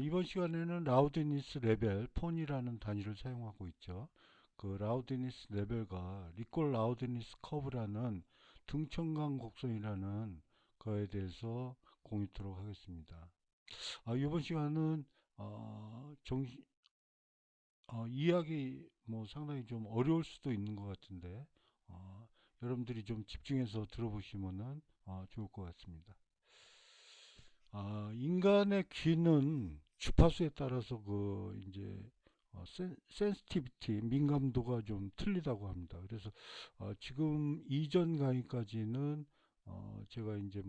이번 시간에는 라우드니스 레벨 폰이라는 단위를 사용하고 있죠. 그 라우드니스 레벨과 리콜 라우드니스 커브라는 등청강 곡선이라는 거에 대해서 공유토록 하겠습니다. 이번 시간은 이해하기 상당히 좀 어려울 수도 있는 것 같은데 여러분들이 좀 집중해서 들어보시면은 좋을 것 같습니다. 인간의 귀는 주파수에 따라서 그 이제 센시티비티 민감도가 좀 틀리다고 합니다. 그래서 지금 이전 강의까지는 제가 이제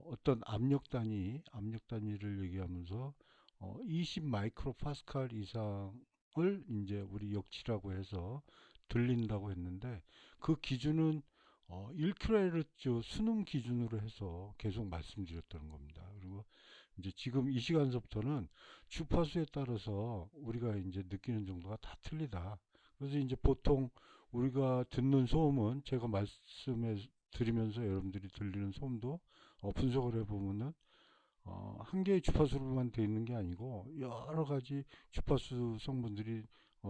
어떤 압력 단위를 얘기하면서 20 마이크로 파스칼 이상을 이제 우리 역치라고 해서 들린다고 했는데 그 기준은 1kHz 수능 기준으로 해서 계속 말씀드렸던 겁니다. 그리고 이제 지금 이 시간서부터는 주파수에 따라서 우리가 이제 느끼는 정도가 다 틀리다. 그래서 이제 보통 우리가 듣는 소음은 제가 말씀해 드리면서 여러분들이 들리는 소음도 분석을 해보면은 한 개의 주파수로만 되어 있는 게 아니고 여러 가지 주파수 성분들이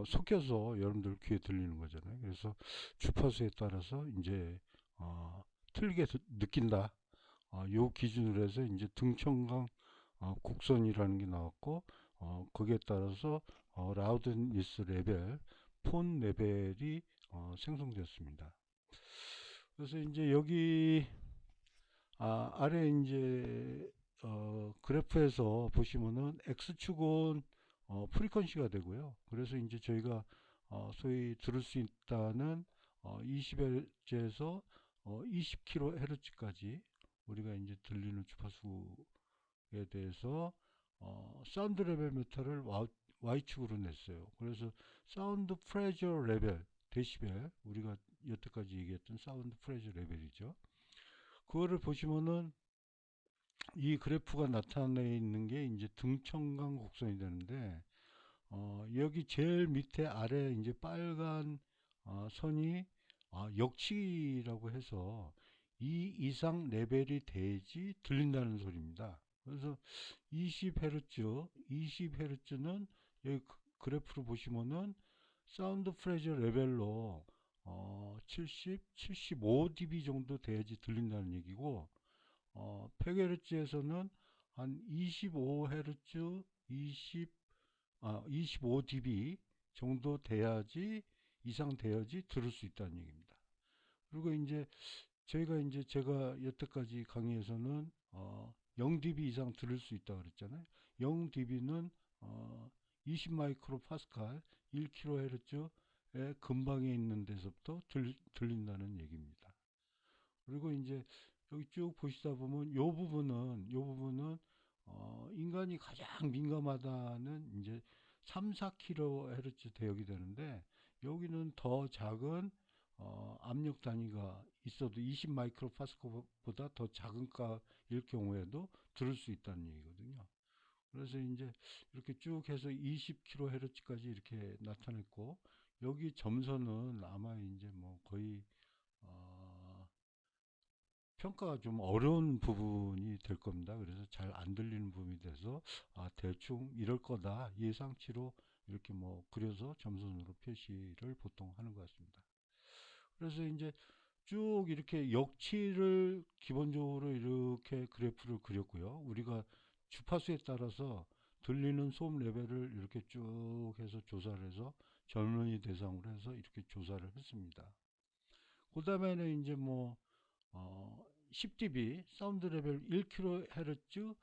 섞여서 여러분들 귀에 들리는 거잖아요. 그래서 주파수에 따라서 이제 틀리게 느낀다. 요 기준으로 해서 이제 등청강 곡선이라는 게 나왔고 거기에 따라서 라우드니스 레벨, 폰 레벨이 생성되었습니다. 그래서 이제 여기 아래 이제 그래프에서 보시면은 x축은 프리퀀시가 되고요. 그래서 이제 저희가 소위 들을 수 있다는 20Hz에서 20kHz까지 우리가 이제 들리는 주파수에 대해서 사운드 레벨 메타를 Y축으로 냈어요. 그래서 사운드 프레저 레벨 데시벨 우리가 여태까지 얘기했던 사운드 프레저 레벨이죠. 그거를 보시면은 이 그래프가 나타내 있는 게 이제 등청강 곡선이 되는데 여기 제일 밑에 아래 이제 빨간 선이 역치라고 해서 이 이상 레벨이 돼야지 들린다는 소리입니다. 그래서 20Hz, 20Hz는 여기 그래프로 보시면은 사운드 프레저 레벨로 70, 75dB 정도 돼야지 들린다는 얘기고 100Hz에서는 한 25Hz, 25dB 정도 돼야지 이상 돼야지 들을 수 있다는 얘기입니다. 그리고 이제 저희가 이제 제가 여태까지 강의에서는 0dB 이상 들을 수 있다고 그랬잖아요. 0dB는 20 마이크로 파스칼, 1kHz의 근방에 있는 데서부터 들린다는 얘기입니다. 그리고 이제 여기 쭉 보시다 보면 요 부분은 인간이 가장 민감하다는 이제 3, 4kHz 대역이 되는데 여기는 더 작은 압력 단위가 있어도 20 마이크로 파스칼보다 더 작은 값일 경우에도 들을 수 있다는 얘기거든요. 그래서 이제 이렇게 쭉 해서 20kHz까지 이렇게 나타냈고 여기 점선은 아마 이제 거의 어, 평가가 좀 어려운 부분이 될 겁니다. 그래서 잘 안 들리는 부분이 돼서 대충 이럴 거다 예상치로 이렇게 그려서 점선으로 표시를 보통 하는 것 같습니다. 그래서 이제 쭉 이렇게 역치를 기본적으로 이렇게 그래프를 그렸고요. 우리가 주파수에 따라서 들리는 소음 레벨을 이렇게 쭉 해서 조사를 해서 젊은이 대상으로 해서 이렇게 조사를 했습니다. 그 다음에는 이제 어, 10dB 사운드 레벨 1kHz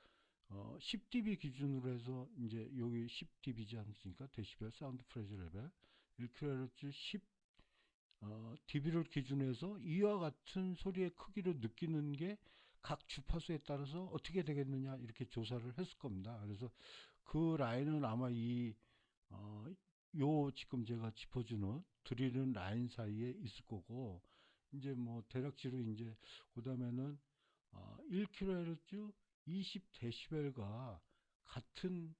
10dB 기준으로 해서 이제 여기 10dB지 않습니까? 데시벨 사운드 프레저 레벨 1kHz 10 dB를 기준해서 이와 같은 소리의 크기로 느끼는 게 각 주파수에 따라서 어떻게 되겠느냐 이렇게 조사를 했을 겁니다. 그래서 그 라인은 아마 어, 요 지금 제가 짚어주는 드리는 라인 사이에 있을 거고 이제 대략적으로 이제 그 다음에는 1kHz 20dB가 같은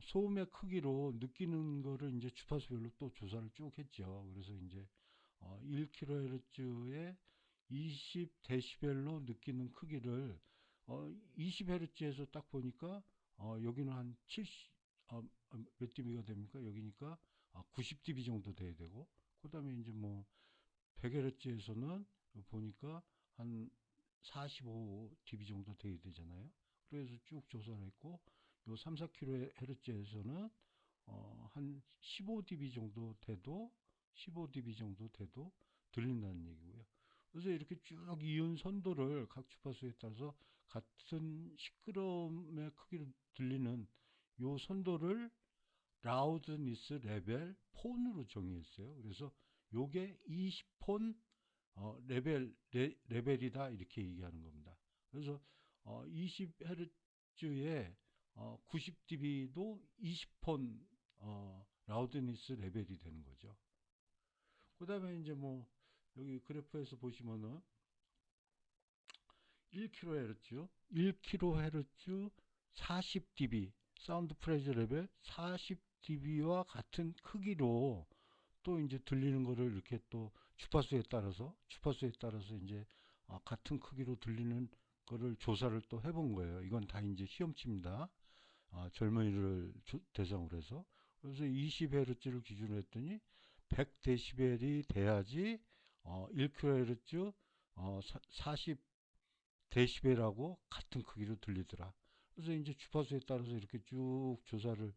소음의 크기로 느끼는 거를 이제 주파수별로 또 조사를 쭉 했죠. 그래서 이제 1kHz에 20dB로 느끼는 크기를 20Hz에서 딱 보니까 여기는 한 70, 몇 dB가 됩니까? 여기니까 90dB 정도 돼야 되고, 그 다음에 이제 뭐 100Hz에서는 보니까 한 45dB 정도 돼야 되잖아요. 그래서 쭉 조사를 했고, 요 3, 4kHz에서는 한 15dB 정도 돼도 15dB 정도 돼도 들린다는 얘기고요. 그래서 이렇게 쭉 이은 선도를 각 주파수에 따라서 같은 시끄러움의 크기로 들리는 요 선도를 라우드니스 레벨 폰으로 정의했어요. 그래서 요게 20폰 레벨이다 이렇게 얘기하는 겁니다. 그래서 20Hz에 90dB도 20폰 라우드니스 레벨이 되는 거죠. 그 다음에 이제 뭐 여기 그래프에서 보시면은 1kHz, 1kHz 40dB 사운드 프레저 레벨 40dB와 같은 크기로 또 이제 들리는 거를 이렇게 또 주파수에 따라서 이제 같은 크기로 들리는 거를 조사를 또 해본 거예요. 이건 다 이제 시험치입니다. 젊은이를 대상으로 해서. 그래서 20Hz를 기준으로 했더니 100dB이 돼야지 1kHz 40dB하고 같은 크기로 들리더라. 그래서 이제 주파수에 따라서 이렇게 쭉 조사를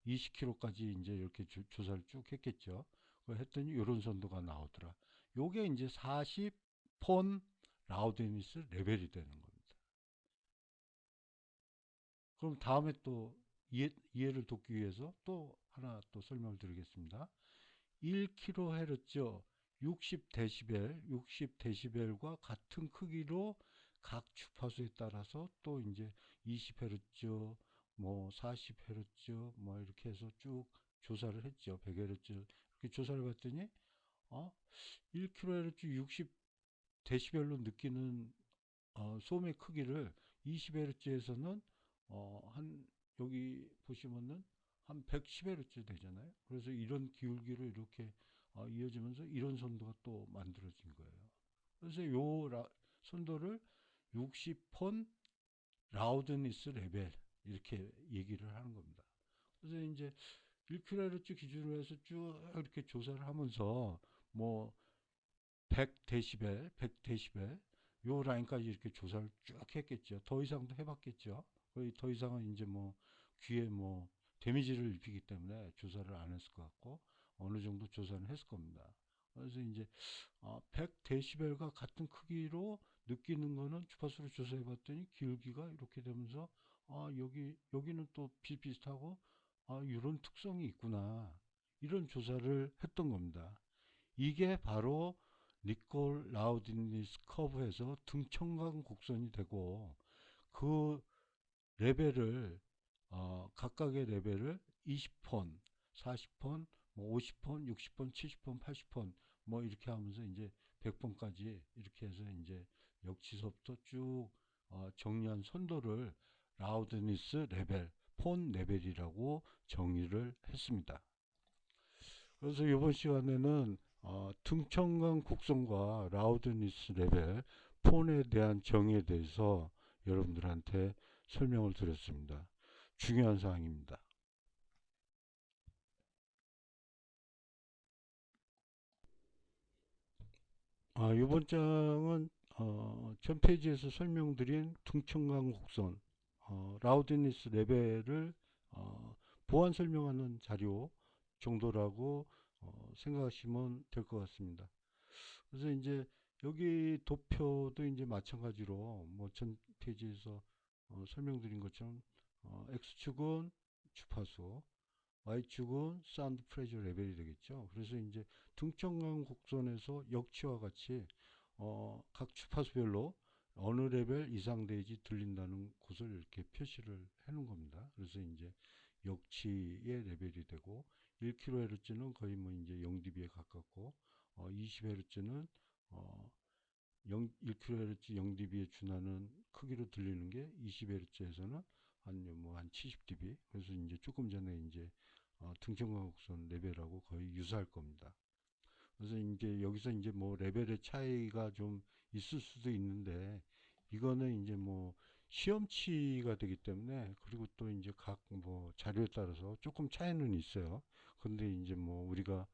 20kHz까지 이제 이렇게 조사를 쭉 했겠죠. 했더니 이런 선도가 나오더라. 요게 이제 40폰 라우드니스 레벨이 되는 겁니다. 그럼 다음에 또 이해를 돕기 위해서 또 하나 또 설명을 드리겠습니다. 1kHz 60dB, 60dB과 같은 크기로 각 주파수에 따라서 또 이제 20Hz, 뭐 40Hz, 뭐 이렇게 해서 쭉 조사를 했죠. 100Hz 이렇게 조사를 봤더니 1kHz 60dB로 느끼는 소음의 크기를 20Hz에서는 한 여기 보시면은 한 110Hz 되잖아요. 그래서 이런 기울기로 이렇게 이어지면서 이런 선도가 또 만들어진 거예요. 그래서 선도를 60폰 라우드니스 레벨 이렇게 얘기를 하는 겁니다. 그래서 이제 1kHz 기준으로 해서 쭉 이렇게 조사를 하면서 뭐 100dB, 100dB 요 라인까지 이렇게 조사를 쭉 했겠죠. 더 이상도 해봤겠죠. 거의 더 이상은 이제 뭐 귀에 뭐 데미지를 입히기 때문에 조사를 안 했을 것 같고 어느 정도 조사는 했을 겁니다. 그래서 이제 100dB과 같은 크기로 느끼는 거는 주파수로 조사해 봤더니 기울기가 이렇게 되면서 여기는 또 비슷비슷하고 이런 특성이 있구나 이런 조사를 했던 겁니다. 이게 바로 니콜 라우디니스 커브에서 등청강 곡선이 되고 그 레벨을 각각의 레벨을 20폰, 40폰, 뭐 50폰, 60폰, 70폰, 80폰 뭐 이렇게 하면서 이제 100폰까지 이렇게 해서 이제 역치서부터 쭉 정리한 선도를 라우드니스 레벨, 폰 레벨이라고 정의를 했습니다. 그래서 이번 시간에는 등청강 곡선과 라우드니스 레벨, 폰에 대한 정의에 대해서 여러분들한테 설명을 드렸습니다. 중요한 사항입니다. 이번 장은 전 페이지에서 설명드린 등청강 곡선, 라우드니스 레벨을 보완 설명하는 자료 정도라고 생각하시면 될 것 같습니다. 그래서 이제 여기 도표도 이제 마찬가지로 뭐 전 페이지에서 설명드린 것처럼 X축은 주파수, Y축은 사운드 프레저 레벨이 되겠죠. 그래서 이제 등청강 곡선에서 역치와 같이 각 주파수별로 어느 레벨 이상 돼야지 들린다는 곳을 이렇게 표시를 해 놓은 겁니다. 그래서 이제 역치의 레벨이 되고 1kHz는 거의 뭐 이제 0dB에 가깝고 20Hz는 1kHz 0dB에 준하는 크기로 들리는 게 20Hz에서는 한 70dB. 그래서 이제 조금 전에 이제 등청강 곡선 레벨하고 거의 유사할 겁니다. 그래서 이제 여기서 이제 뭐 레벨의 차이가 좀 있을 수도 있는데 이거는 이제 뭐 시험치가 되기 때문에, 그리고 또 이제 각 뭐 자료에 따라서 조금 차이는 있어요. 근데 이제 뭐 우리가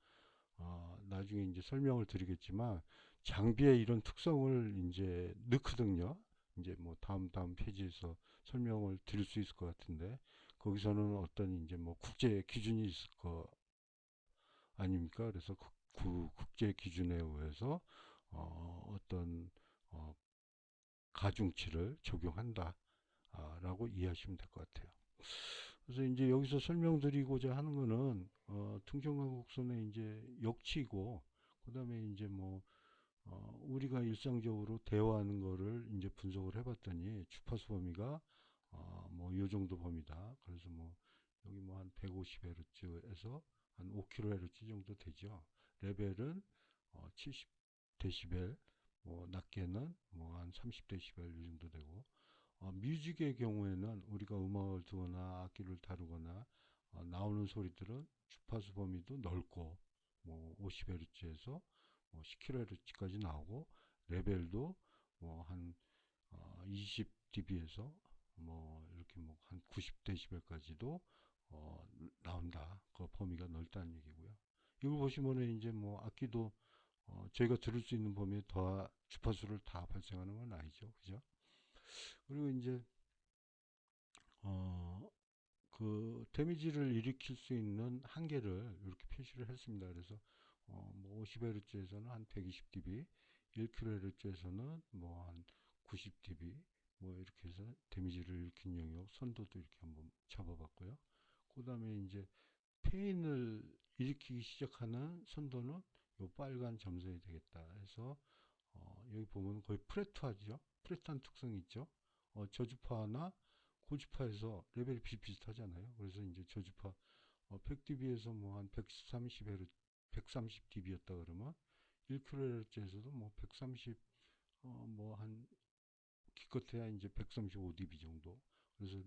나중에 이제 설명을 드리겠지만, 장비의 이런 특성을 이제 넣거든요. 이제 뭐 다음 페이지에서 설명을 드릴 수 있을 것 같은데, 거기서는 어떤 이제 뭐 국제 기준이 있을 거 아닙니까? 그래서 그 국제 기준에 의해서 어떤 어, 가중치를 적용한다, 라고 이해하시면 될 것 같아요. 그래서 이제 여기서 설명드리고자 하는 거는 등촌강국선의 이제 역치고, 그다음에 이제 뭐 우리가 일상적으로 대화하는 거를 이제 분석을 해봤더니 주파수 범위가 뭐 요 정도 범위다. 그래서 뭐 여기 뭐 한 150Hz에서 한 5kHz 정도 되죠. 레벨은 70dB, 뭐 낮게는 뭐 한 30dB 이 정도 되고, 뮤직의 경우에는 우리가 음악을 두거나 악기를 다루거나 나오는 소리들은 주파수 범위도 넓고, 뭐 50Hz에서 뭐 10kHz까지 나오고, 레벨도 뭐한 20dB에서 뭐 이렇게 뭐 한 90dB까지도 나온다. 그 범위가 넓다는 얘기고요. 이걸 보시면은 이제 뭐 악기도 저희가 들을 수 있는 범위에 더 주파수를 다 발생하는 건 아니죠, 그죠? 그리고 이제 어, 그 데미지를 일으킬 수 있는 한계를 이렇게 표시를 했습니다. 그래서 뭐 50Hz에서는 한 120dB, 1kHz에서는 뭐 한 90dB, 뭐 이렇게 해서 데미지를 일으킨 영역 선도도 이렇게 한번 잡아봤고요. 그 다음에 이제 페인을 일으키기 시작하는 선도는 요 빨간 점선이 되겠다 해서 여기 보면 거의 프레트하죠. 프레트한 특성이 있죠. 저주파나 고주파에서 레벨이 비슷비슷하잖아요. 그래서 이제 저주파 100dB에서 뭐 한 130Hz, 130dB였다 그러면 1kHz에서도 뭐 130, 뭐 한 기껏해야 이제 135dB 정도. 그래서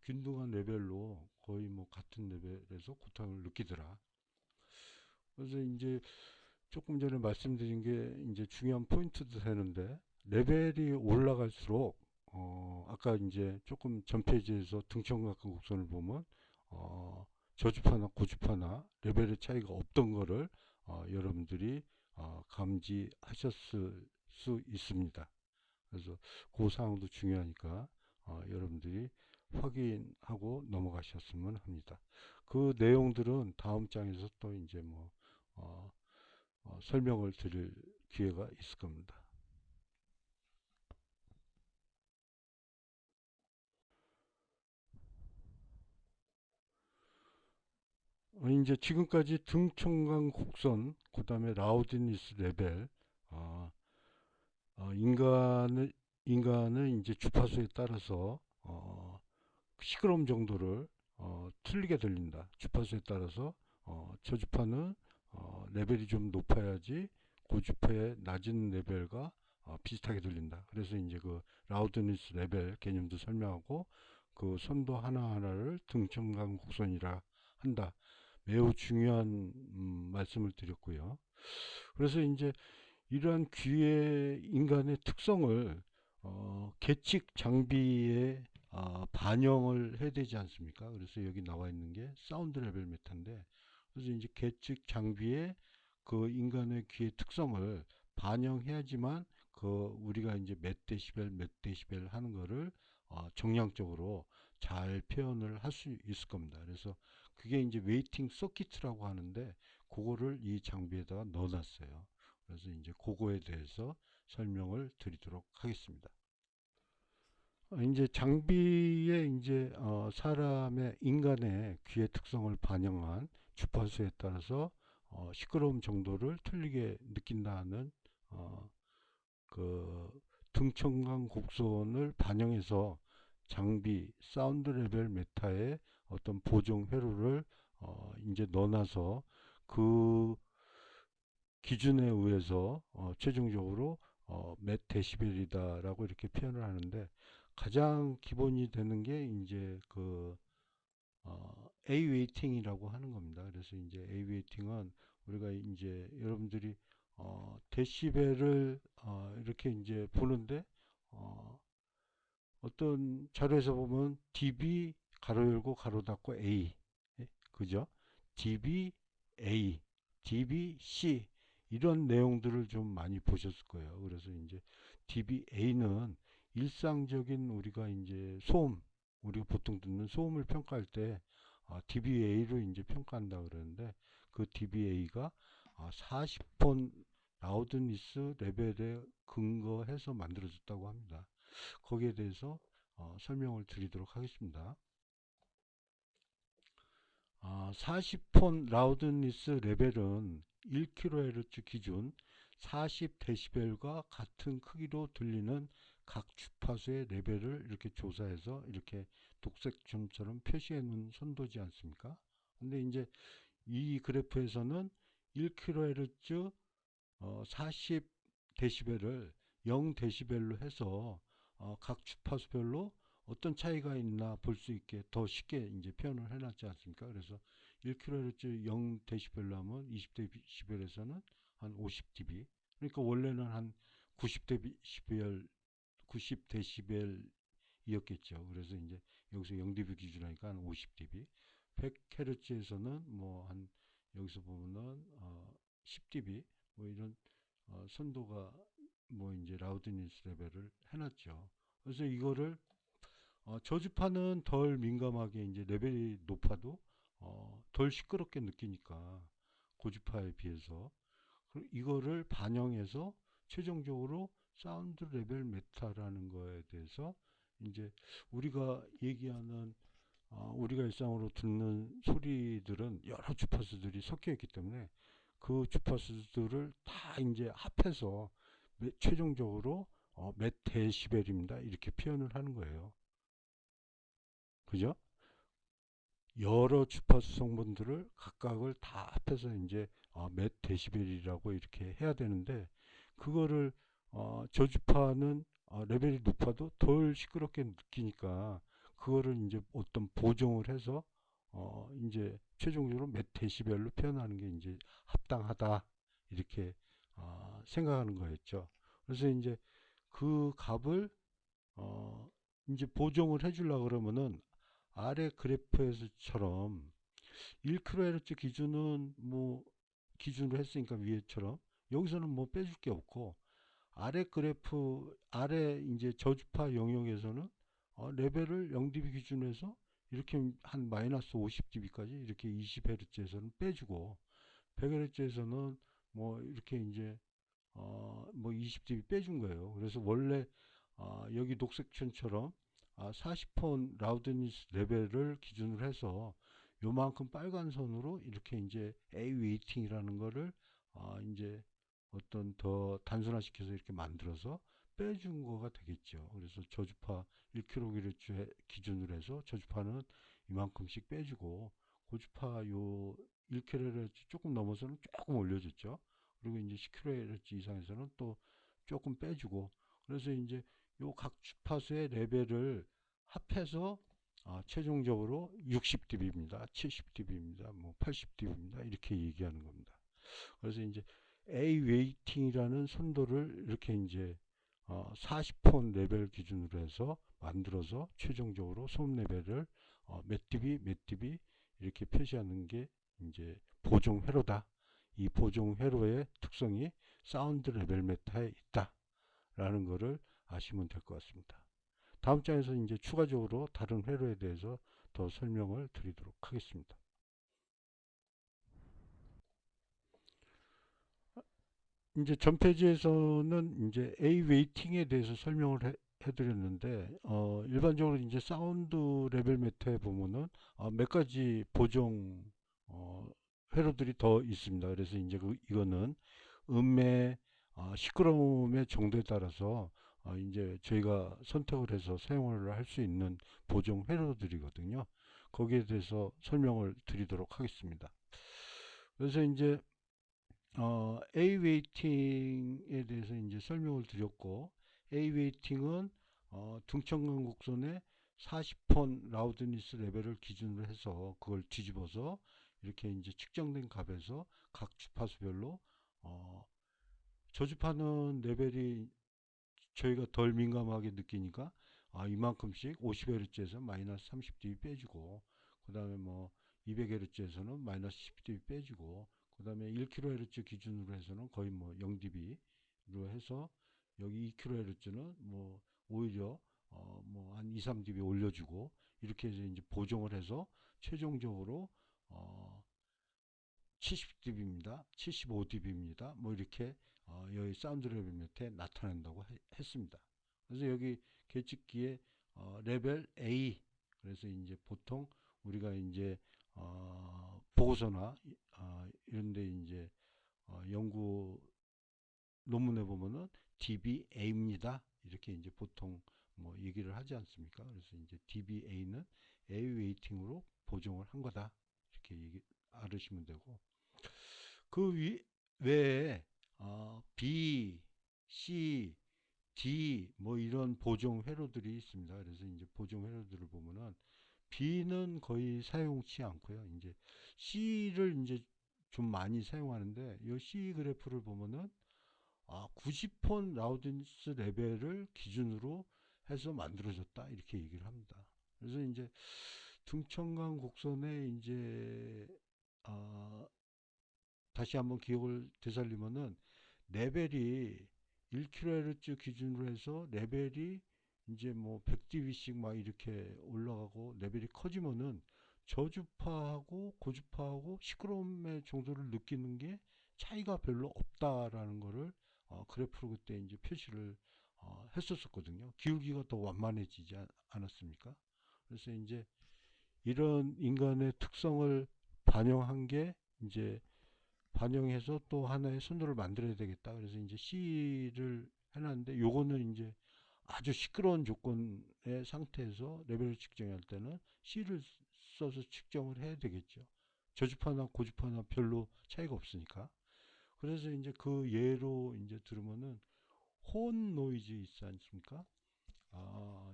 균등한 레벨로 거의 뭐 같은 레벨에서 고통을 느끼더라. 그래서 이제 조금 전에 말씀드린 게 이제 중요한 포인트도 되는데, 레벨이 올라갈수록 아까 이제 조금 전 페이지에서 등청각한 곡선을 보면 저주파나 고주파나 레벨의 차이가 없던 거를 여러분들이 감지하셨을 수 있습니다. 그래서 그 사항도 중요하니까 여러분들이 확인하고 넘어가셨으면 합니다. 그 내용들은 다음 장에서 또 이제 뭐 어, 설명을 드릴 기회가 있을 겁니다. 이제 지금까지 등청강 곡선, 그 다음에 라우드니스 레벨, 어, 인간은 이제 주파수에 따라서 시끄러움 정도를 틀리게 들린다. 주파수에 따라서 저주파는 레벨이 좀 높아야지 고주파의 낮은 레벨과 비슷하게 들린다. 그래서 이제 그 라우드니스 레벨 개념도 설명하고, 그 선도 하나하나를 등청강 곡선이라 한다. 매우 중요한 말씀을 드렸고요. 그래서 이제 이러한 귀의 인간의 특성을 계측 장비에 반영을 해야 되지 않습니까? 그래서 여기 나와 있는 게 사운드 레벨 메타인데, 그래서 이제 계측 장비에 그 인간의 귀의 특성을 반영해야지만 그 우리가 이제 몇 데시벨 하는 거를 정량적으로 잘 표현을 할 수 있을 겁니다. 그래서 그게 이제 웨이팅 서킷이라고 하는데, 그거를 이 장비에다가 넣어놨어요. 그래서 이제 그거에 대해서 설명을 드리도록 하겠습니다. 이제 장비에 이제 사람의 인간의 귀의 특성을 반영한 주파수에 따라서 시끄러움 정도를 틀리게 느낀다는 어, 그 등청강 곡선을 반영해서 장비 사운드 레벨 메타의 어떤 보정 회로를 이제 넣어놔서 그 기준에 의해서 최종적으로 몇 데시벨이다라고 이렇게 표현을 하는데, 가장 기본이 되는 게 이제 그 A 웨이팅이라고 하는 겁니다. 그래서 이제 A 웨이팅은 우리가 이제 여러분들이 데시벨을 이렇게 이제 보는데 어, 어떤 자료에서 보면 DB 가로 열고 가로 닫고 A, 예? 그죠? DB A, DB C 이런 내용들을 좀 많이 보셨을 거예요. 그래서 이제 DBA는 일상적인 우리가 이제 소음, 우리가 보통 듣는 소음을 평가할 때 DBA로 이제 평가한다 그러는데 그 DBA가 40폰 라우드니스 레벨에 근거해서 만들어졌다고 합니다. 거기에 대해서 설명을 드리도록 하겠습니다. 40폰 라우드니스 레벨은 1kHz 기준 40dB과 같은 크기로 들리는 각 주파수의 레벨을 이렇게 조사해서 이렇게 독색점처럼 표시해 놓은 선도지 않습니까? 근데 이제 이 그래프에서는 1kHz 40dB를 0dB로 해서 각 주파수별로 어떤 차이가 있나 볼 수 있게 더 쉽게 이제 표현을 해놨지 않습니까? 그래서 1kHz 0dB로 하면 20dB에서는 한 50dB. 그러니까 원래는 한 90dB, 90dB이었겠죠. 그래서 이제 여기서 0dB 기준하니까 한 50dB. 100Hz에서는 뭐 한 여기서 보면은 10dB 뭐 이런 선도가 뭐 이제 라우드니스 레벨을 해놨죠. 그래서 이거를 저주파는 덜 민감하게 이제 레벨이 높아도 덜 시끄럽게 느끼니까 고주파에 비해서 이거를 반영해서 최종적으로 사운드 레벨 메타라는 거에 대해서 이제 우리가 얘기하는 우리가 일상으로 듣는 소리들은 여러 주파수들이 섞여 있기 때문에 그 주파수들을 다 이제 합해서 최종적으로 몇 데시벨입니다. 이렇게 표현을 하는 거예요. 그죠? 여러 주파수 성분들을 각각을 다 합해서 이제 몇 데시벨이라고 이렇게 해야 되는데 그거를 저주파는 레벨이 높아도 덜 시끄럽게 느끼니까 그거를 이제 어떤 보정을 해서 이제 최종적으로 몇 데시벨로 표현하는 게 이제 합당하다 이렇게 생각하는 거였죠. 그래서 이제 그 값을 어, 이제 보정을 해주려 그러면은 아래 그래프에서처럼 1kHz 기준은 뭐 기준으로 했으니까 위에처럼 여기서는 뭐 빼줄 게 없고 아래 그래프 아래 이제 저주파 영역에서는 레벨을 0dB 기준에서 이렇게 한 마이너스 50dB까지 이렇게 20Hz에서는 빼주고 100Hz에서는 뭐 이렇게 이제 뭐 20dB 빼준 거예요. 그래서 원래 여기 녹색천처럼 40폰 라우드니스 레벨을 기준으로 해서 요만큼 빨간 선으로 이렇게 이제 A 웨이팅이라는 거를 이제 어떤 더 단순화시켜서 이렇게 만들어서 빼준 거가 되겠죠. 그래서 저주파 1kHz 기준으로 해서 저주파는 이만큼씩 빼주고 고주파 요 1kHz 조금 넘어서는 조금 올려줬죠. 그리고 이제 10kHz 이상에서는 또 조금 빼주고 그래서 이제 요 각 주파수의 레벨을 합해서 최종적으로 60dB입니다. 70dB입니다. 뭐 80dB입니다. 이렇게 얘기하는 겁니다. 그래서 이제 A 웨이팅이라는 선도를 이렇게 이제 40폰 레벨 기준으로 해서 만들어서 최종적으로 소음 레벨을 몇 dB 몇 dB 이렇게 표시하는 게 이제 보정 회로다. 이 보정 회로의 특성이 사운드 레벨 메타에 있다라는 것을 아시면 될 것 같습니다. 다음 장에서 이제 추가적으로 다른 회로에 대해서 더 설명을 드리도록 하겠습니다. 이제 전 페이지에서는 이제 A 웨이팅에 대해서 설명을 해드렸는데 일반적으로 이제 사운드 레벨 메타에 보면은 몇 가지 보정 어, 회로들이 더 있습니다. 그래서 이제 이거는 음의 시끄러움의 정도에 따라서 이제 저희가 선택을 해서 사용을 할 수 있는 보정 회로들이거든요. 거기에 대해서 설명을 드리도록 하겠습니다. 그래서 이제 A 웨이팅에 대해서 이제 설명을 드렸고 A 웨이팅은 등청간 곡선의 40폰 라우드니스 레벨을 기준으로 해서 그걸 뒤집어서 이렇게 이제 측정된 값에서 각 주파수별로 저주파는 레벨이 저희가 덜 민감하게 느끼니까 이만큼씩 50Hz에서 마이너스 30dB 빼주고, 그 다음에 뭐 200Hz에서는 마이너스 10dB 빼주고, 그 다음에 1kHz 기준으로 해서는 거의 뭐 0dB로 해서 여기 2kHz는 뭐 오히려 뭐 한 2, 3dB 올려주고, 이렇게 해서 이제 보정을 해서 최종적으로 70dB입니다. 75dB입니다. 뭐 이렇게 여기 사운드 레벨 밑에 나타낸다고 했습니다. 그래서 여기 계측기에 레벨 A, 그래서 이제 보통 우리가 이제 보고서나 이런데 이제 연구 논문에 보면은 DBA입니다. 이렇게 이제 보통 뭐 얘기를 하지 않습니까? 그래서 이제 DBA는 A 웨이팅으로 보정을 한 거다. 이렇게 알으시면 되고, 그 외에 B, C, D 뭐 이런 보정 회로들이 있습니다. 그래서 이제 보정 회로들을 보면은 B는 거의 사용치 않고요. 이제 C를 이제 좀 많이 사용하는데, 이 C 그래프를 보면은 90폰 라우든스 레벨을 기준으로 해서 만들어졌다 이렇게 얘기를 합니다. 그래서 이제 등청강 곡선에 이제 다시 한번 기억을 되살리면은 레벨이 1kHz 기준으로 해서 레벨이 이제 뭐 100dB씩 막 이렇게 올라가고 레벨이 커지면은 저주파하고 고주파하고 시끄러움의 정도를 느끼는 게 차이가 별로 없다라는 거를 그래프로 그때 이제 표시를 했었거든요. 기울기가 더 완만해지지 않았습니까? 그래서 이제 이런 인간의 특성을 반영한 게 이제 반영해서 또 하나의 선도를 만들어야 되겠다. 그래서 이제 C를 해놨는데, 요거는 이제 아주 시끄러운 조건의 상태에서 레벨을 측정할 때는 C를 써서 측정을 해야 되겠죠. 저주파나 고주파나 별로 차이가 없으니까. 그래서 이제 그 예로 이제 들으면은 혼 노이즈 있지 않습니까?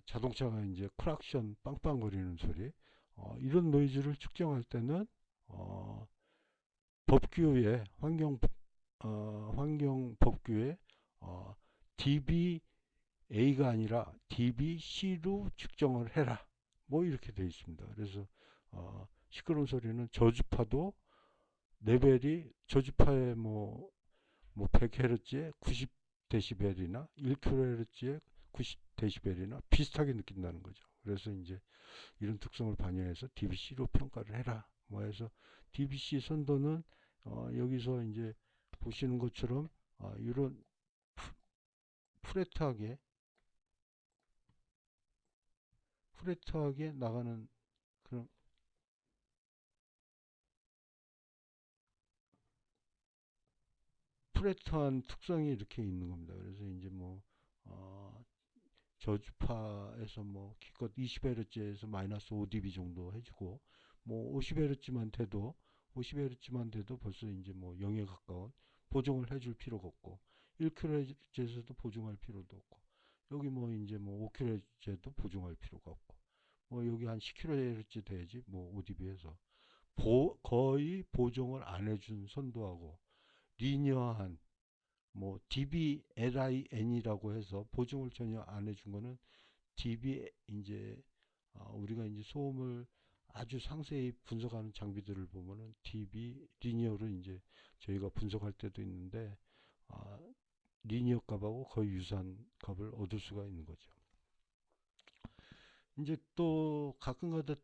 자동차가 이제 크락션 빵빵거리는 소리, 이런 노이즈를 측정할 때는 법규에 환경 법규에 dBA가 아니라 dBC로 측정을 해라. 뭐 이렇게 되어 있습니다. 그래서 시끄러운 소리는 저주파도 레벨이 저주파의 뭐 100Hz에 90dB이나 1kHz에 90dB이나 비슷하게 느낀다는 거죠. 그래서 이제 이런 특성을 반영해서 dBC로 평가를 해라. 뭐 해서 dBC 선도는 여기서 이제 보시는 것처럼 이런 프레트하게 나가는 그런 프레트한 특성이 이렇게 있는 겁니다. 그래서 이제 뭐 저주파에서 뭐 기껏 20Hz에서 마이너스 5dB 정도 해주고, 뭐 50Hz만 돼도 벌써 이제 뭐 0에 가까운 보정을 해줄 필요가 없고, 1kHz에서도 보정할 필요도 없고, 여기 뭐 이제 뭐 5kHz에도 보정할 필요가 없고, 뭐 여기 한 10kHz 돼야지 뭐 5dB에서 거의 보정을 안 해준 선도하고, 리니어한 뭐 DBLIN이라고 해서 보정을 전혀 안 해준 거는 DB 이제 우리가 이제 소음을 아주 상세히 분석하는 장비들을 보면은 DB 리니어로 이제 저희가 분석할 때도 있는데, 리니어 값하고 거의 유사한 값을 얻을 수가 있는 거죠. 이제 또 가끔가다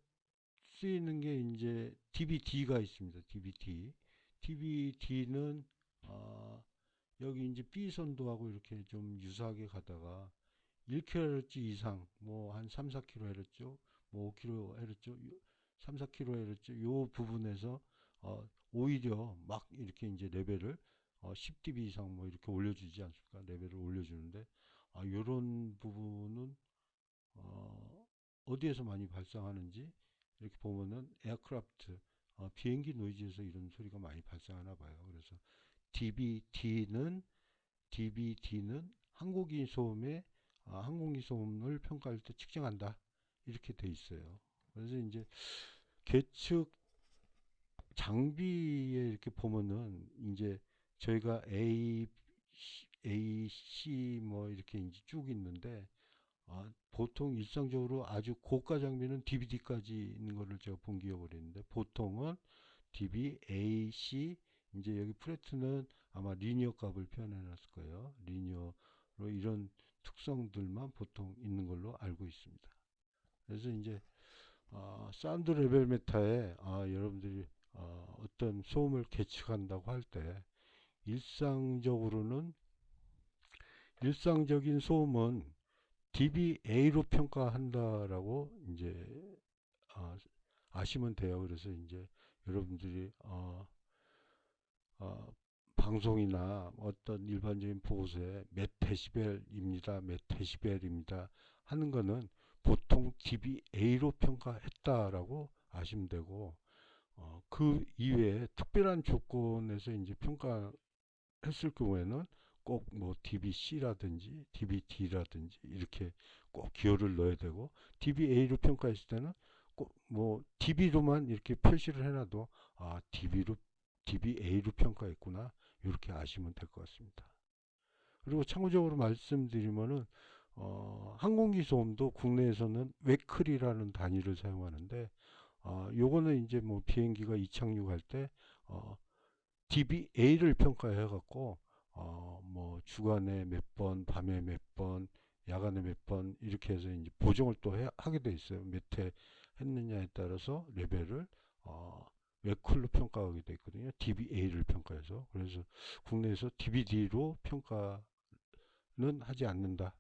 쓰이는 게 이제 DBD가 있습니다. DBD. DBD는 여기 이제 B 선도하고 이렇게 좀 유사하게 가다가 1kHz 이상, 뭐 한 3, 4kHz, 뭐 5kHz, 3, 4kHz 요 부분에서 오히려 막 이렇게 이제 레벨을 10dB 이상 뭐 이렇게 올려주지 않습니까? 레벨을 올려주는데, 요런 부분은 어디에서 많이 발생하는지 이렇게 보면은 에어크래프트 비행기 노이즈에서 이런 소리가 많이 발생하나 봐요. 그래서 DBD는 항공기 소음을 평가할 때 측정한다 이렇게 돼 있어요. 그래서 이제 계측 장비에 이렇게 보면은 이제 저희가 A, C 뭐 이렇게 이제 쭉 있는데 보통 일상적으로 아주 고가 장비는 DVD까지 있는 거를 제가 본 기억을 했는데 보통은 DB, A, C 이제 여기 프레트는 아마 리니어 값을 표현해 놨을 거예요. 리니어로 이런 특성들만 보통 있는 걸로 알고 있습니다. 그래서 이제 사운드 레벨 메타에 여러분들이 어떤 소음을 계측한다고 할 때 일상적으로는 일상적인 소음은 dBA로 평가한다라고 이제 아시면 돼요. 그래서 이제 여러분들이 어, 방송이나 어떤 일반적인 보고서에 몇 데시벨입니다, 몇 데시벨입니다 하는 거는 보통 dBA로 평가했다라고 아시면 되고 그 이외에 특별한 조건에서 이제 평가했을 경우에는 꼭 뭐 DBC라든지 DBD라든지 이렇게 꼭 기호를 넣어야 되고 DBA로 평가했을 때는 꼭 뭐 DB로만 이렇게 표시를 해놔도 DBA로 평가했구나 이렇게 아시면 될 것 같습니다. 그리고 참고적으로 말씀드리면은 항공기 소음도 국내에서는 웨클이라는 단위를 사용하는데 요거는 이제 뭐 비행기가 이착륙할 때 DBA를 평가해 갖고 뭐 주간에 몇 번, 밤에 몇 번, 야간에 몇 번 이렇게 해서 이제 보정을 또 하게 돼 있어요. 몇 회 했느냐에 따라서 레벨을 웨클로 평가하게 돼 있거든요. DBA를 평가해서. 그래서 국내에서 DBD로 평가는 하지 않는다라고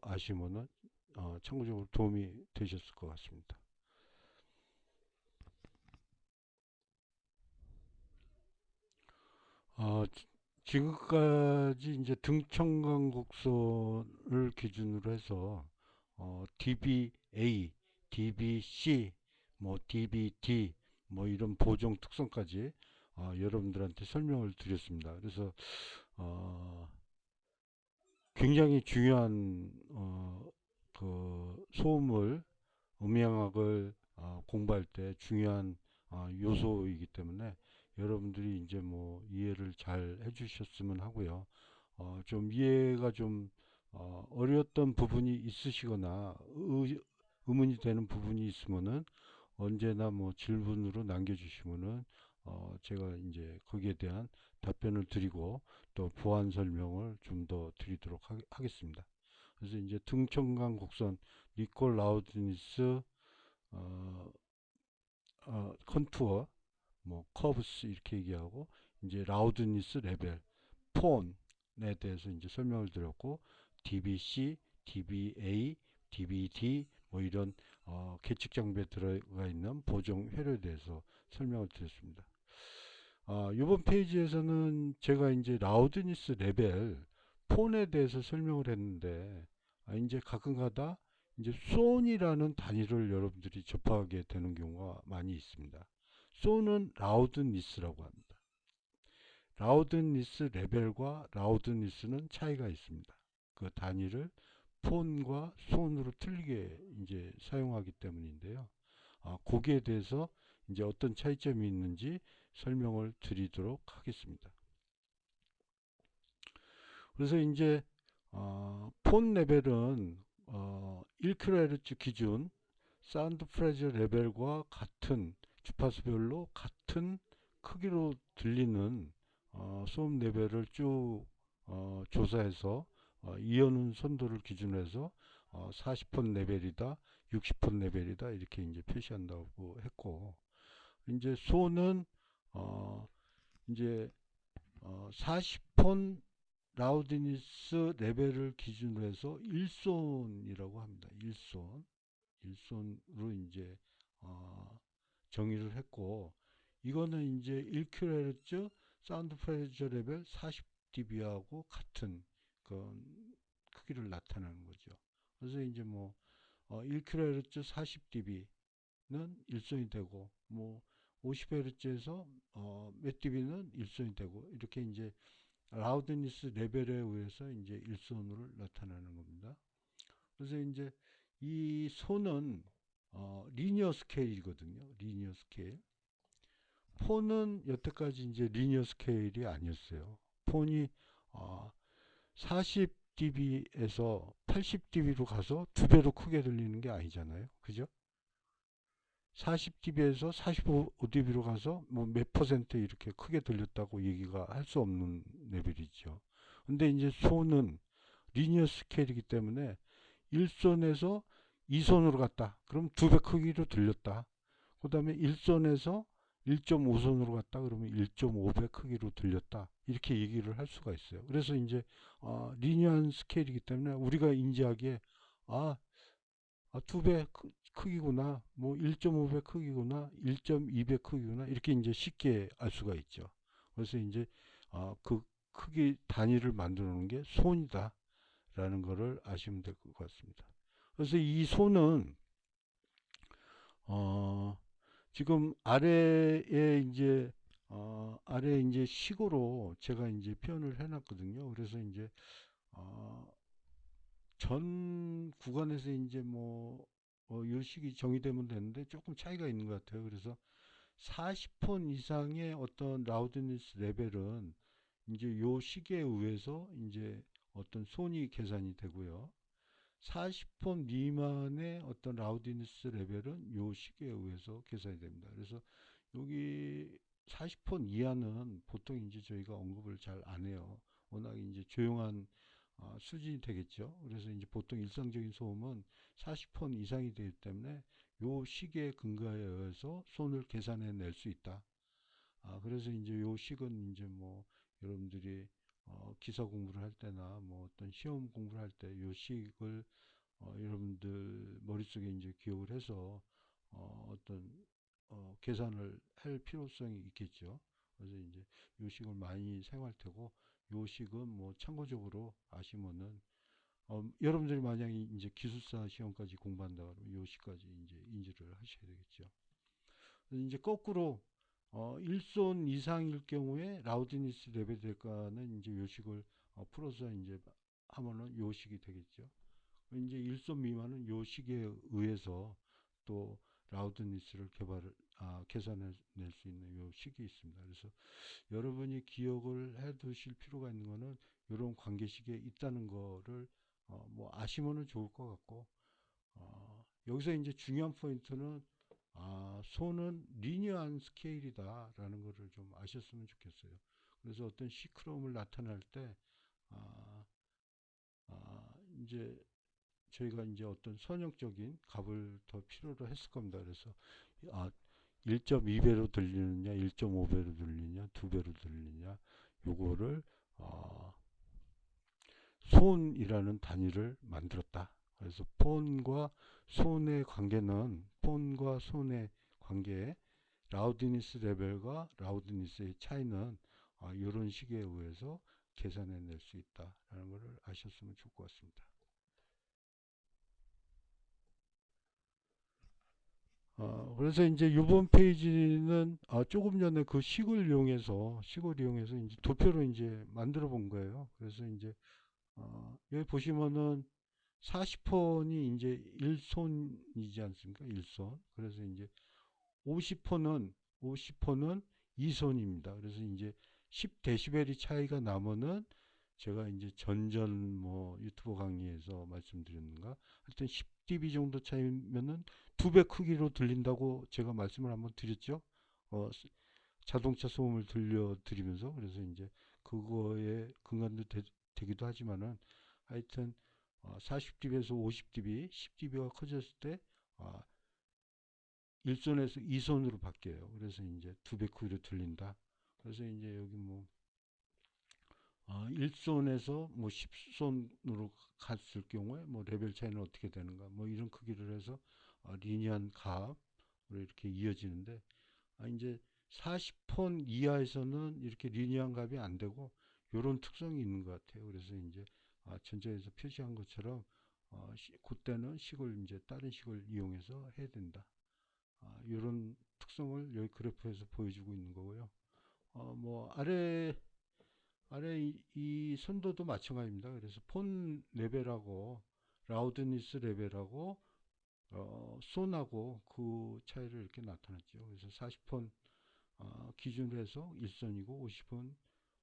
아시면은 참고적으로 도움이 되셨을 것 같습니다. 지금까지 이제 등청강 곡선을 기준으로 해서 DBA, DBC, 뭐 DBD 뭐 이런 보정 특성까지 여러분들한테 설명을 드렸습니다. 그래서 어, 굉장히 중요한 그 소음을 음향학을 공부할 때 중요한 요소이기 때문에 여러분들이 이제 뭐 이해를 잘 해주셨으면 하고요. 좀 이해가 좀 어려웠던 부분이 있으시거나 의문이 되는 부분이 있으면은 언제나 뭐 질문으로 남겨주시면은 제가 이제 거기에 대한 답변을 드리고 또 보완 설명을 좀 더 드리도록 하겠습니다. 그래서 이제 등청강 곡선 리콜 라우드니스 어, 컨투어 뭐 커브스 이렇게 얘기하고 이제 라우드니스 레벨 폰에 대해서 이제 설명을 드렸고 DBC, DBA, DBD 뭐 이런 계측 장비에 들어가 있는 보정 회로에 대해서 설명을 드렸습니다. 이번 페이지에서는 제가 이제 라우드니스 레벨 폰에 대해서 설명을 했는데 이제 가끔가다 이제 손이라는 단위를 여러분들이 접하게 되는 경우가 많이 있습니다. 손은 라우드니스라고 합니다. 라우드니스 레벨과 라우드니스는 차이가 있습니다. 그 단위를 폰과 손으로 틀리게 이제 사용하기 때문인데요. 거기에 대해서 이제 어떤 차이점이 있는지 설명을 드리도록 하겠습니다. 그래서 이제 폰 레벨은 1kHz 기준 사운드 프레저 레벨과 같은 주파수별로 같은 크기로 들리는 소음 레벨을 쭉 조사해서 이연운 선도를 기준으로 해서 40폰 레벨이다, 60폰 레벨이다 이렇게 이제 표시한다고 했고 이제 소는 이제 40폰 라우드니스 레벨을 기준으로 해서 1손이라고 합니다. 1손. 1손으로 이제 정의를 했고 이거는 이제 1kHz 사운드 프레저 레벨 40dB하고 같은 그 크기를 나타내는 거죠. 그래서 이제 뭐 1kHz 40dB는 일손이 되고 뭐 50Hz에서 몇 dB는 일손이 되고 이렇게 이제 라우드니스 레벨에 의해서 이제 일손으로 나타나는 겁니다. 그래서 이제 이 손은 리니어 스케일이거든요. 리니어 스케일. 폰은 여태까지 이제 리니어 스케일이 아니었어요. 폰이 40dB에서 80dB로 가서 두 배로 크게 들리는 게 아니잖아요. 그죠? 40dB에서 45dB로 가서 뭐 몇 퍼센트 이렇게 크게 들렸다고 얘기가 할 수 없는 레벨이죠. 근데 이제 손은 리니어 스케일이기 때문에 1손에서 2손으로 갔다. 그럼 두 배 크기로 들렸다. 그 다음에 1손에서 1.5손으로 갔다. 그러면 1.5배 크기로 들렸다. 이렇게 얘기를 할 수가 있어요. 그래서 이제 리니어한 스케일이기 때문에 우리가 인지하기에 아, 두 배 크기구나. 뭐 1.5배 크기구나. 1.2배 크기구나. 이렇게 이제 쉽게 알 수가 있죠. 그래서 이제 그 크기 단위를 만들어 놓은 게 손이다. 라는 거를 아시면 될 것 같습니다. 그래서 이 손은 어, 지금 아래에 이제 식으로 제가 이제 표현을 해놨거든요. 그래서 이제 어, 전 구간에서 이제 뭐 요식이 정의되면 되는데 조금 차이가 있는 것 같아요. 그래서 40폰 이상의 어떤 라우드니스 레벨은 이제 요 시계에 의해서 이제 어떤 손이 계산이 되고요. 40폰 미만의 어떤 라우디니스 레벨은 요 시계에 의해서 계산이 됩니다. 그래서 여기 40폰 이하는 보통 이제 저희가 언급을 잘 안 해요. 워낙 이제 조용한 수준이 되겠죠. 그래서 이제 보통 일상적인 소음은 40폰 이상이 되기 때문에 요 시계 근거에 의해서 손을 계산해 낼 수 있다. 그래서 이제 요 식은 이제 뭐 여러분들이 기사 공부를 할 때나 뭐 어떤 시험 공부를 할 때 요 식을 여러분들 머릿속에 이제 기억을 해서 어떤 계산을 할 필요성이 있겠죠. 그래서 이제 요식을 많이 사용할 테고 요식은 뭐 참고적으로 아시면은 여러분들이 만약에 이제 기술사 시험까지 공부한다 그러면 요식까지 이제 인지를 하셔야 되겠죠. 그래서 이제 거꾸로 1손 이상일 경우에 라우드니스 레벨 될까는 이제 요식을 풀어서 이제 하면은 요식이 되겠죠. 이제 일손 미만은 요 시기에 의해서 또 라우드니스를 계산해낼 수 있는 요 식이 있습니다. 그래서 여러분이 기억을 해 두실 필요가 있는 거는 이런 관계식에 있다는 거를 뭐 아시면은 좋을 것 같고 여기서 이제 중요한 포인트는 손은 리니어한 스케일이다라는 거를 좀 아셨으면 좋겠어요. 그래서 어떤 시크롬을 나타낼 때 아, 이제 저희가 이제 어떤 선형적인 값을 더 필요로 했을 겁니다. 그래서 1.2배로 들리느냐, 1.5배로 들리느냐, 2배로 들리느냐, 요거를 어, 손이라는 단위를 만들었다. 그래서 폰과 손의 관계, 라우드니스 레벨과 라우드니스의 차이는 이런 식에 의해서 계산해낼 수 있다라는 것을 아셨으면 좋을 것 같습니다. 그래서 이제 이번 페이지는 조금 전에 그 식을 이용해서 이제 도표로 이제 만들어 본 거예요. 그래서 이제 여기 보시면은 40폰이 이제 1손이지 않습니까? 1손. 그래서 이제 50폰은 2손입니다. 그래서 이제 10데시벨이 차이가 나면은 제가 이제 전전 뭐 유튜브 강의에서 말씀드렸는가 하여튼 10dB 정도 차이면은 두 배 크기로 들린다고 제가 말씀을 한번 드렸죠. 어, 자동차 소음을 들려드리면서 그래서 이제 그거에 근간도 되기도 하지만은 하여튼 40dB에서 50dB, 10dB가 커졌을 때 어, 1손에서 2손으로 바뀌어요. 그래서 이제 두 배 크기로 들린다. 그래서 이제 여기 뭐 1손에서 뭐 10손으로 갔을 경우에 뭐 레벨 차이는 어떻게 되는가 뭐 이런 크기를 해서 리니어한 값으로 이렇게 이어지는데 이제 40폰 이하에서는 이렇게 리니어한 값이 안 되고 이런 특성이 있는 것 같아요. 그래서 이제 전자에서 표시한 것처럼 그때는 식을 이제 다른 식을 이용해서 해야 된다. 이런 특성을 여기 그래프에서 보여주고 있는 거고요. 뭐 아래 이 선도도 마찬가지입니다. 그래서 폰 레벨하고 라우드니스 레벨하고 손하고 그 차이를 이렇게 나타났죠. 그래서 40폰 기준으로 해서 1선이고 50은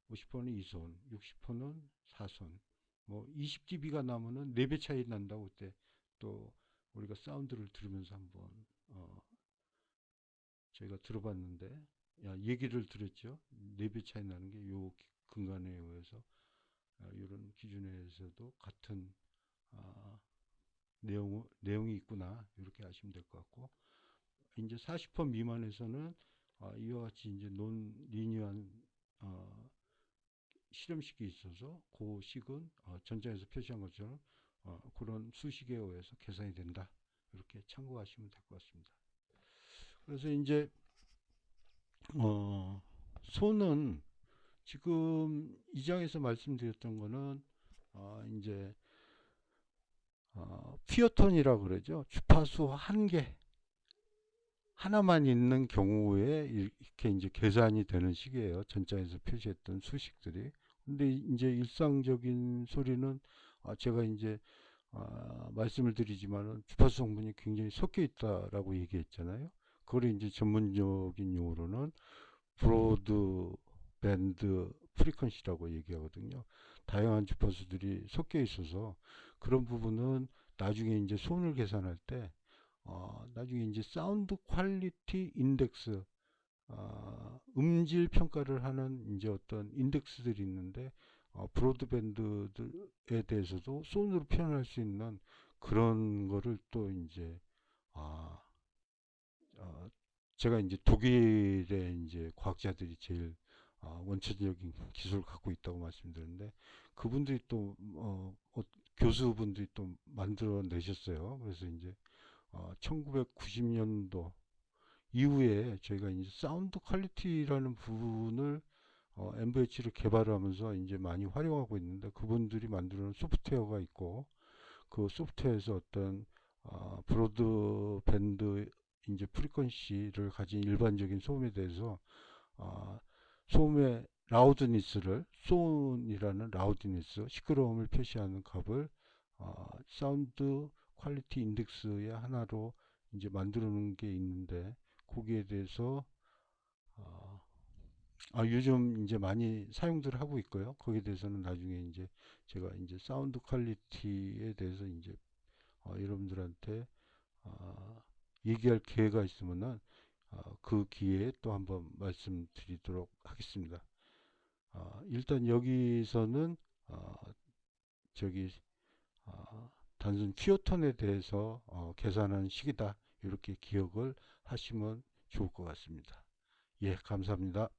50%는 2손, 60%는 4손. 뭐 20dB가 나면은 4배 차이 난다고 그때 또 우리가 사운드를 들으면서 한번 저희가 들어봤는데, 얘기를 들었죠. 4배 차이 나는 게 요 근간에 의해서 이런 기준에서도 같은 아, 내용이 있구나 이렇게 아시면 될 것 같고, 이제 40% 미만에서는 이와 같이 이제 논 리니어한 실험식이 있어서 그 식은 전장에서 표시한 것처럼 그런 수식에 의해서 계산이 된다. 이렇게 참고하시면 될 것 같습니다. 그래서 이제 소는 지금 이 장에서 말씀드렸던 거는 이제 피어톤이라고 그러죠. 주파수 한 개 하나만 있는 경우에 이렇게 이제 계산이 되는 식이에요. 전장에서 표시했던 수식들이. 근데 이제 일상적인 소리는 제가 이제 말씀을 드리지만은 주파수 성분이 굉장히 섞여 있다라고 얘기했잖아요. 그걸 이제 전문적인 용어로는 브로드 밴드 프리퀀시라고 얘기하거든요. 다양한 주파수들이 섞여 있어서 그런 부분은 나중에 이제 손을 계산할 때 나중에 이제 사운드 퀄리티 인덱스 음질 평가를 하는 이제 어떤 인덱스들이 있는데 브로드밴드에 대해서도 손으로 표현할 수 있는 그런 거를 또 이제 아, 어, 제가 이제 독일의 이제 과학자들이 제일 원천적인 기술을 갖고 있다고 말씀드렸는데 그분들이 또 교수분들이 또 만들어 내셨어요. 그래서 이제 1990년도 이후에 저희가 이제 사운드 퀄리티라는 부분을 MVH를 개발하면서 이제 많이 활용하고 있는데 그분들이 만드는 소프트웨어가 있고 그 소프트웨어에서 어떤 브로드 밴드 이제 프리퀀시를 가진 일반적인 소음에 대해서 어, 소음의 라우드니스를 소운이라는 라우드니스 시끄러움을 표시하는 값을 사운드 퀄리티 인덱스의 하나로 이제 만들어 놓은 게 있는데 거기에 대해서 어, 요즘 이제 많이 사용들 하고 있고요. 거기에 대해서는 나중에 이제 제가 이제 사운드 퀄리티에 대해서 이제 여러분들한테 어, 얘기할 기회가 있으면은 그 기회에 또 한번 말씀드리도록 하겠습니다. 일단 여기서는 저기 단순 퀴어톤에 대해서 계산하는 식이다 이렇게 기억을 하시면 좋을 것 같습니다. 예, 감사합니다.